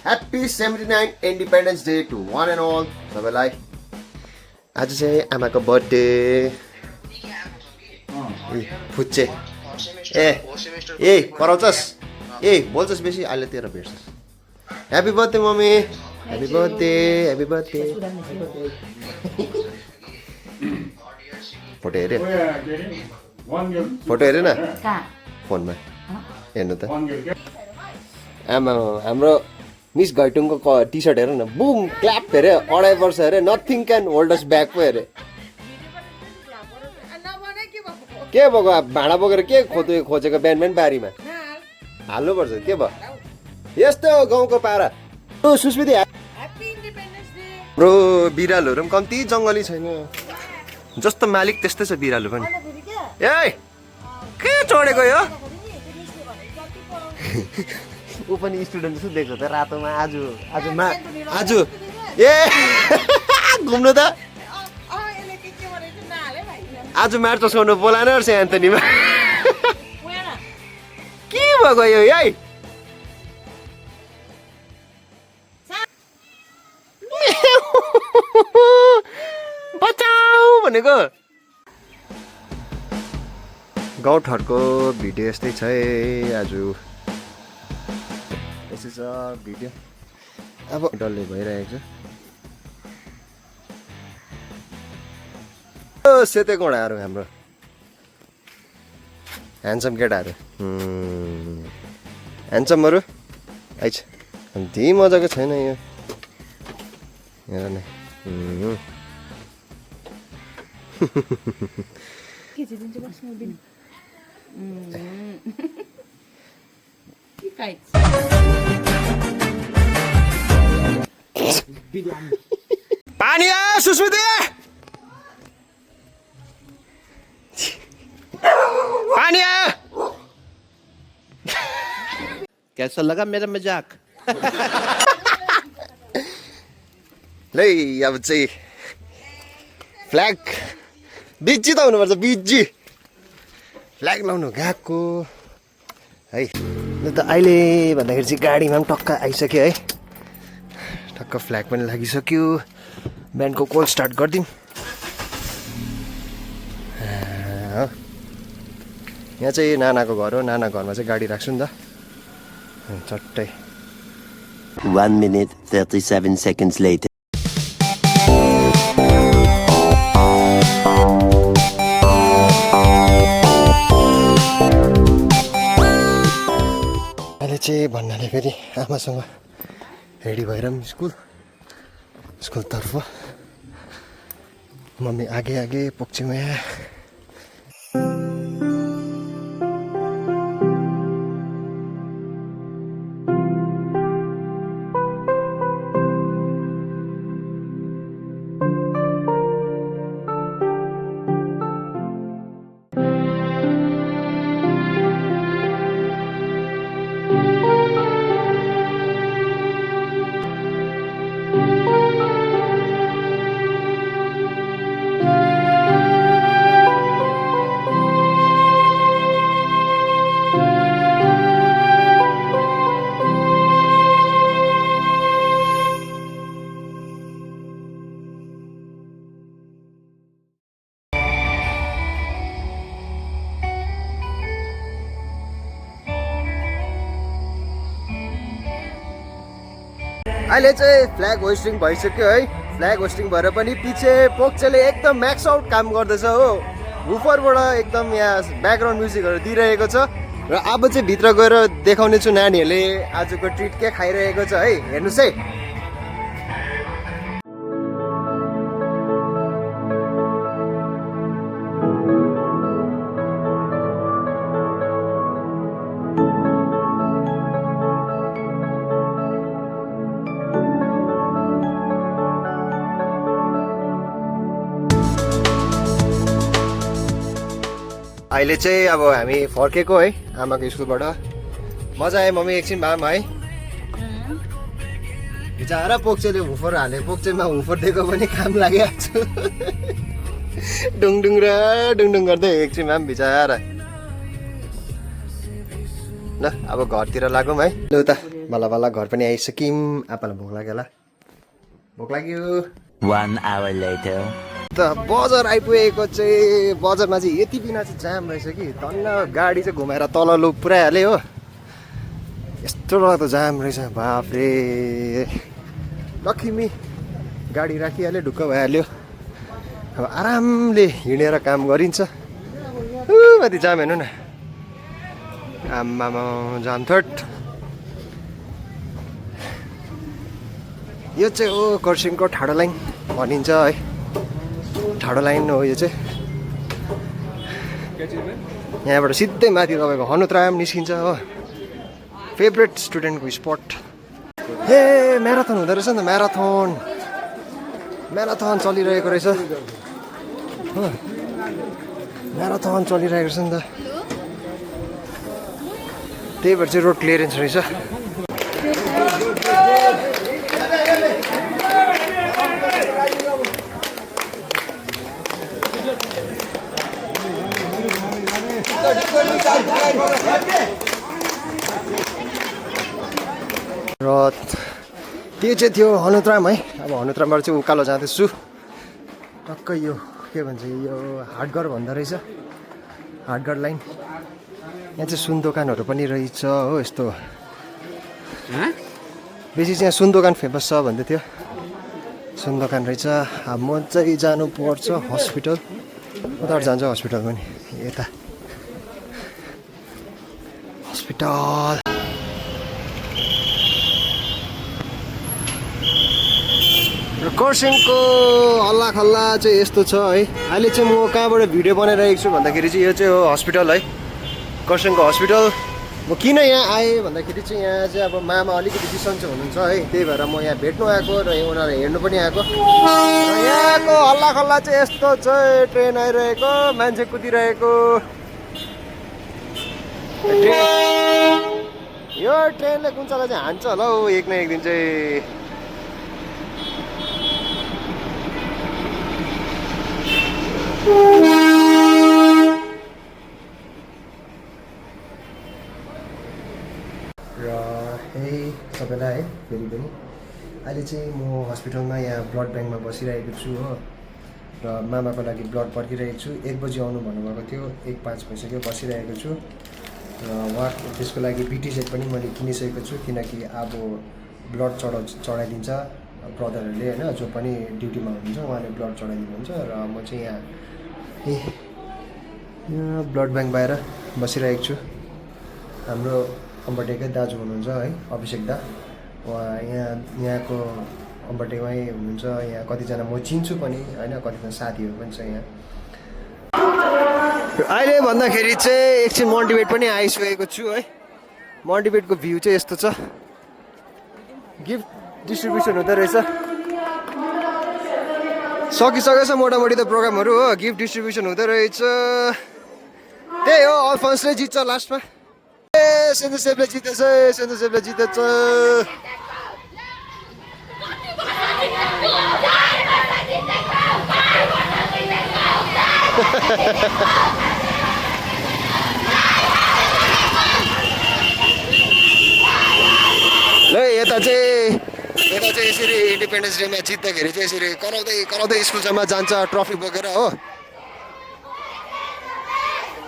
Happy 79 Independence Day to one and all. सबैलाई आज चाहिँ आमाको बर्थडे फुच्चे ए कराउँछस् ए बोल्छस् बेसी अहिले तेरो भेट्छस् happy birthday mummy happy birthday photo हेऱ्यो फोटो हेरेन फोनमा हेर्नु त आमा हाम्रो मिस घैटुङको टी सर्ट हेर न बुम क्ल्याप हेरे 2.5 वर्ष हेरे nothing can hold us back पो हेरे के भएको भाँडा बोकेर के खोजेको बिहान बारीमा हाल्नुपर्छ के भयो यस्तो हो गाउँको पारा सुस्मिति हाम्रो बिरालोहरू पनि कम्ती जङ्गली छैन जस्तो मालिक त्यस्तै छ बिरालो पनि ए के चढेको यो ऊ पनि स्टुडेन्ट जस्तो देख्छ त रातोमा आज ए घुम्नु त आज मार्च सोनु बोलाएन रहेछ एन्थनीमा के भएको यो है बचाऊ भनेको गाउँठरको भिडियो यस्तै छ है आज यसै छ भिडियो अब डल्ले भइरहेको छ सेते घोडाहरू हाम्रो ह्यान्डसम केटाहरू ह्यान्डसमहरू आइछ त्यही मजाको छैन यो हेर न पानी आयो सुस्मिति पानी आयो कैसा लगा मेरा मजाक ल अब चाहिँ फ्ल्याग बिजी त हुनुपर्छ बिजी फ्ल्याग लाउनु गएको है ल त अहिले भन्दाखेरि चाहिँ गाडीमा पनि टक्क आइसक्यो है टक्क फ्ल्याग पनि लागिसक्यो ब्यान्डको कोल स्टार्ट गरिदिउँ यहाँ चाहिँ नानाको घर हो नाना घरमा चाहिँ गाडी राख्छु नि त चट्टै 1 minute 37 seconds later. अहिले चाहिँ भन्नाले फेरि आमासँग रेडी भएर स्कुलतर्फ मम्मी आगे आगे पोख्छौँ यहाँ अहिले चाहिँ फ्ल्याग होस्टिङ भइसक्यो है फ्ल्याग होस्टिङ भएर पनि पछि पोख्चेले एकदम म्याक्स आउट काम गर्दैछ हो वुफरबाट एकदम यहाँ ब्याकग्राउन्ड म्युजिकहरू दिइरहेको छ र अब चाहिँ भित्र गएर देखाउने छु नानीहरूले आजको ट्रिट के खाइरहेको छ है हेर्नुहोस् है अहिले चाहिँ अब हामी फर्केको है आमाको स्कुलबाट मजा आयो मम्मी एकछिन भए है बिचरा पोख्चेले हुफर हाले पोख्चेमा हुफर दिएको पनि काम लागिहाल्छ डुङडुङ गर्दै एकछिन भए पनि बिचरा ल अब घरतिर लागौँ है ल त बल्ल बल्ल घर पनि आइसक्यौँ। आप्पालाई भोक लाग्यो होला, भोक लाग्यो। 1 hour later. त बजार आइपुगेको चाहिँ बजारमा चाहिँ यति बिना चाहिँ जाम रहेछ कि धन्न गाडी चाहिँ घुमाएर तल लो पुऱ्याइहाल्यो हो। यस्तो रह्दो जाम रहेछ बाफ्रे। लक्ष्मी गाडी राखिहाल्यो, ढुक्क भइहाल्यो। अब आरामले हिँडेर काम गरिन्छ। माथि जाम हेर्नु न, आम्मामा जाम थट। यो चाहिँ हो खरसाङको ठाडो लाइन भनिन्छ है, ठाडो लाइन हो यो चाहिँ। यहाँबाट सिधै माथि तपाईँको हनुत्राम निस्किन्छ हो, फेभरेट स्टुडेन्टको स्पट। ए म्याराथन हुँदो रहेछ नि त, म्याराथन चलिरहेको रहेछ हो, म्याराथन चलिरहेको रहेछ नि त। त्यही भएर चाहिँ रोड क्लियरेन्स रहेछ। र त्यो चाहिँ थियो हनुत्राम है। अब हनुत्रामबाट चाहिँ उकालो जाँदैछु, टक्कै यो के भन्छ यो हाटघर भन्दो रहेछ, हाटघर लाइन। यहाँ चाहिँ सुन दोकानहरू पनि रहेछ हो। यस्तो बेसी चाहिँ यहाँ सुन दोकान फेमस छ भन्दै थियो, सुन दोकान रहेछ। अब म चाहिँ जानुपर्छ हस्पिटल, उताबाट जान्छ हस्पिटल पनि, यता हस्पिटल। र खरसाङको हल्ला खल्ला चाहिँ यस्तो छ है। अहिले चाहिँ म कहाँबाट भिडियो बनाइरहेको छु भन्दाखेरि चाहिँ यो चाहिँ हो हस्पिटल है, खरसाङको हस्पिटल। म किन यहाँ आएँ भन्दाखेरि चाहिँ यहाँ चाहिँ अब मामा अलिकति बिसन्चो हुनुहुन्छ है, त्यही भएर म यहाँ भेट्नु आएको र उनीहरू हेर्नु पनि आएको। र यहाँको हल्ला खल्ला चाहिँ यस्तो छ, ट्रेन आइरहेको, मान्छे कुदिरहेको। यो ट्रेनले कुन चाहिँ हान्छ होला हौ एक न एक दिन चाहिँ। र हे सबैलाई है फेरि पनि अहिले चाहिँ म हस्पिटलमा यहाँ ब्लड ब्याङ्कमा बसिरहेको छु हो। र मामाको लागि ब्लड पर्खिरहेको छु। 1 बजी आउनु भन्नुभएको थियो, 1:05 भइसक्यो, बसिरहेको छु। र उहाँ त्यसको लागि बिटी सेट पनि मैले किनिसकेको छु, किनकि अब ब्लड चढाइदिन्छ ब्रदरहरूले होइन, जो पनि ड्युटीमा हुनुहुन्छ उहाँले ब्लड चढाइदिनुहुन्छ। र म चाहिँ यहाँ ब्लड ब्याङ्क बाहिर बसिरहेको छु। हाम्रो अम्बटेकै दाजु हुनुहुन्छ है, अभिषेक दा, उहाँ यहाँको अम्बटेमै हुनुहुन्छ। यहाँ कतिजना म चिन्छु पनि होइन, कतिजना साथीहरू पनि छ यहाँ। अहिले भन्दाखेरि चाहिँ एकछिन मन्टिभेट पनि आइसकेको छु है। मन्टिभेटको भ्यू चाहिँ यस्तो छ, गिफ्ट डिस्ट्रिब्युसन हुँदो रहेछ, सकिसकेछ मोटामोटी त प्रोग्रामहरू हो। गिफ्ट डिस्ट्रिब्युसन हुँदो रहेछ, त्यही हो। अल्फन्सले जित्छ लास्टमा। ए सेन्टोसेफले जितेछ, सेन्टोसेफले जितेछ। ल यता चाहिँ यसरी इन्डिपेन्डेन्स डेमा जित्दाखेरि चाहिँ यसरी कराउँदै कराउँदै स्कुलसम्म जान्छ ट्रफी बोकेर हो।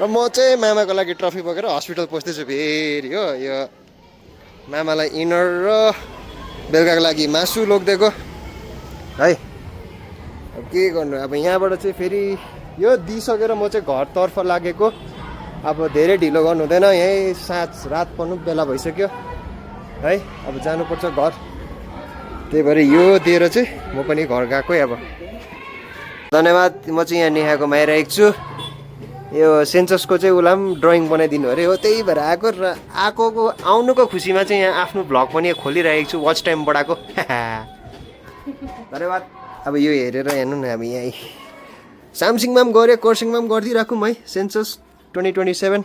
र म चाहिँ मामाको लागि ट्रफी बोकेर हस्पिटल पस्दैछु फेरि हो। यो मामालाई इनर र बेलुकाको लागि मासु लगिदिएको है। अब के गर्नु, अब यहाँबाट चाहिँ फेरि यो दिइसकेर म चाहिँ घरतर्फ लागेको। अब धेरै ढिलो गर्नु हुँदैन, यहीँ रात पर्नु बेला भइसक्यो है। अब जानुपर्छ घर, त्यही भएर यो दिएर चाहिँ म पनि घर गएकै। अब धन्यवाद। म चाहिँ यहाँ नेहाकोमा आइरहेको छु। यो सेन्ससको चाहिँ उसलाई पनि ड्रइङ बनाइदिनु अरे हो, त्यही भएर आएको। र आउनुको खुसीमा चाहिँ यहाँ आफ्नो भ्लग पनि खोलिरहेको छु, वाच टाइम बढाएको। धन्यवाद। अब यो हेरेर हेर्नु न, अब यहीँ सामसिङमा पनि गऱ्यो, खरसाङमा पनि गरिदिइराखौँ है सेन्सस 2027।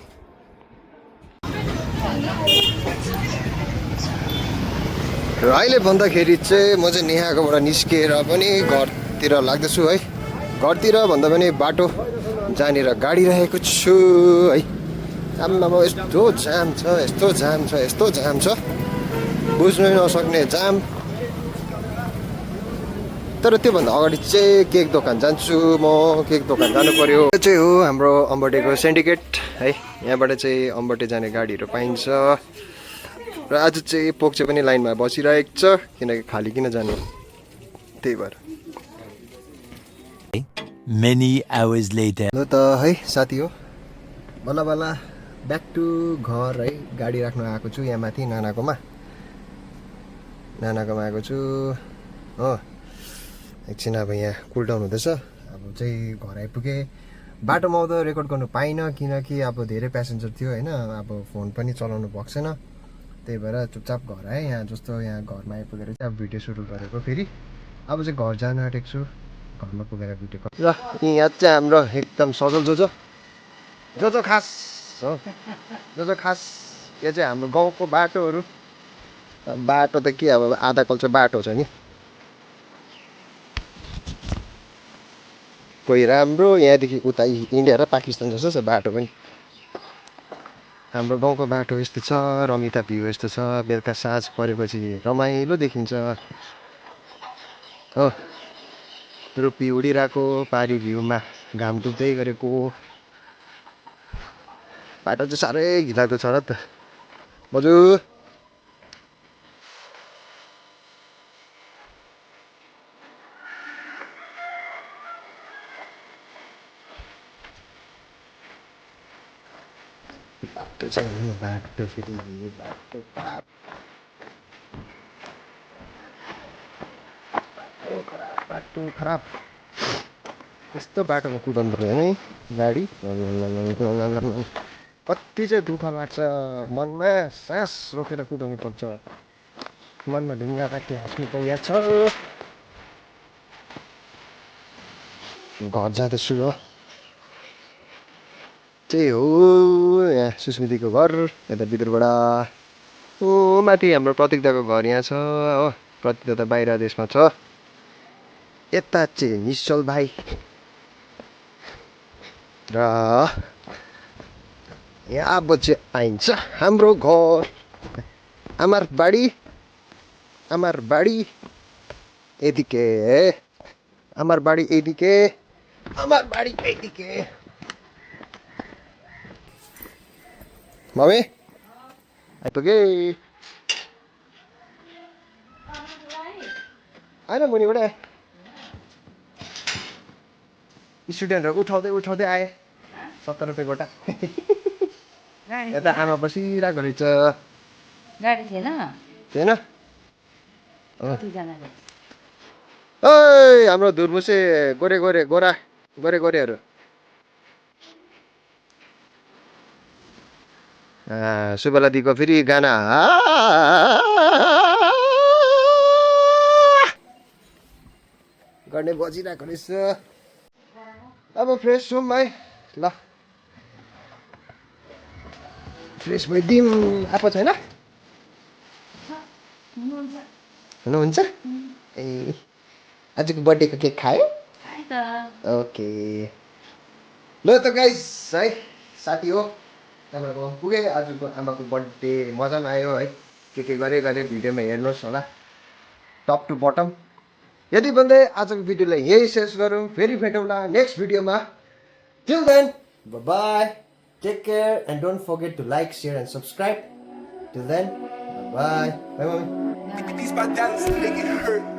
र अहिले भन्दाखेरि चाहिँ म चाहिँ नेहाकोबाट निस्किएर पनि घरतिर लाग्दैछु है। घरतिर भन्दा पनि बाटो जहाँनिर गाडी राखेको छु है। आम्मामा यस्तो जाम छ, यस्तो जाम छ, यस्तो जाम छ। बुझ्नै नसक्ने जाम। तर त्योभन्दा अगाडि चाहिँ केक दोकान जान्छु म, केक दोकान जानु पर्यो। यो चाहिँ हो हाम्रो अम्बटेको सिन्डिकेट है, यहाँबाट चाहिँ अम्बटे जाने गाडीहरू पाइन्छ। र आज चाहिँ पोक्चे पनि लाइनमा बसिरहेको छ, किनकि खाली किन जाने, त्यही भएर। Many hours later. ल त है साथी हो, बल्ल बल्ल ब्याक टु घर है। गाडी राख्न आएको छु यहाँ माथि नानाकोमा आएको छु हो। एकछिन अब यहाँ कुल डाउन हुँदैछ। अब चाहिँ घर आइपुगेँ। बाटोमा आउँदा रेकर्ड गर्नु पाइनँ, किनकि अब धेरै प्यासेन्जर थियो होइन। अब फोन पनि चलाउनु भएको छैन, त्यही भएर चुपचाप घर आएँ। यहाँ जस्तो यहाँ घरमा आइपुगेर चाहिँ अब भिडियो सुरु गरेको फेरि। अब चाहिँ घर जान आँटेको छु, घरमा पुगेर भिडियो र यहाँ चाहिँ हाम्रो एकदम सजल जो खास हो, जो खास। यो चाहिँ हाम्रो गाउँको बाटोहरू। बाटो त के अब आधा कल्चो बाटो छ नि, कोही राम्रो, यहाँदेखि उता इन्डिया र पाकिस्तान जस्तो छ बाटो पनि। हाम्रो गाउँको बाटो यस्तो छ, रमिता भ्यू यस्तो छ। बेलुका साँझ परेपछि रमाइलो देखिन्छ हो। रुपी उडिरहेको पारी भ्यूमा घाम डुब्दै गरेको। बाटो चाहिँ साह्रै घिलाग्दो छ र त बजु। बाटो चाहिँ बाटो फेरि बाटो बाटो खराब। यस्तो बाटोमा कुदाउनु पर्यो नि गाडी। कति चाहिँ दुःख लाग्छ, मनमा सास रोकेर कुदाउनु पर्छ, मनमा ढुङ्गा काटी हाँस्नु पाइया छ। घर जाँदैछु हो, त्यही हो यहाँ सुस्मितीको घर यता भित्रबाट। ओ माथि हाम्रो प्रतीकदाको घर यहाँ छ हो। प्रतीक त बाहिर देशमा छ। यता चाहिँ निश्चल भाइ र यहाँ अब चाहिँ आइन्छ हाम्रो घर। आमार बाडी यतिके, आमार बाडी यतिके, आमार बाडी यतिके। मम्मी आइपुगे। आएन मुनिबाट स्टुडेन्टहरू उठाउँदै आए। 70 रुपियाँ गोटा। यता आमा बसिरहेको रहेछ। गाडी थिएन? थिएन? ओइ हाम्रो धुर्मुसे गोरेहरू। सुबला दिको फेरि गाना गर्ने बजिरहेको रहेछ। अब फ्रेस हौँ है, ल फ्रेस भइदिउँ। आएको छैन? हुनुहुन्छ? ए आजको बर्थडेको केक खायो? ओके ल त गाइस है साथी हो, तपाईँको पुगेँ। आजको आमाको बर्थडे मजामा आयो है। के गरे भिडियोमा हेर्नुहोस् होला टप टु बटम। यदि भन्दै आजको भिडियोलाई यही शेष गरौँ। फेरि भेटौँला नेक्स्ट भिडियोमा। Till then, bye-bye. Take care and don't forget to like, share and subscribe. Till then, bye-bye. Bye, mommy. Bye. These my dollars make it hurt.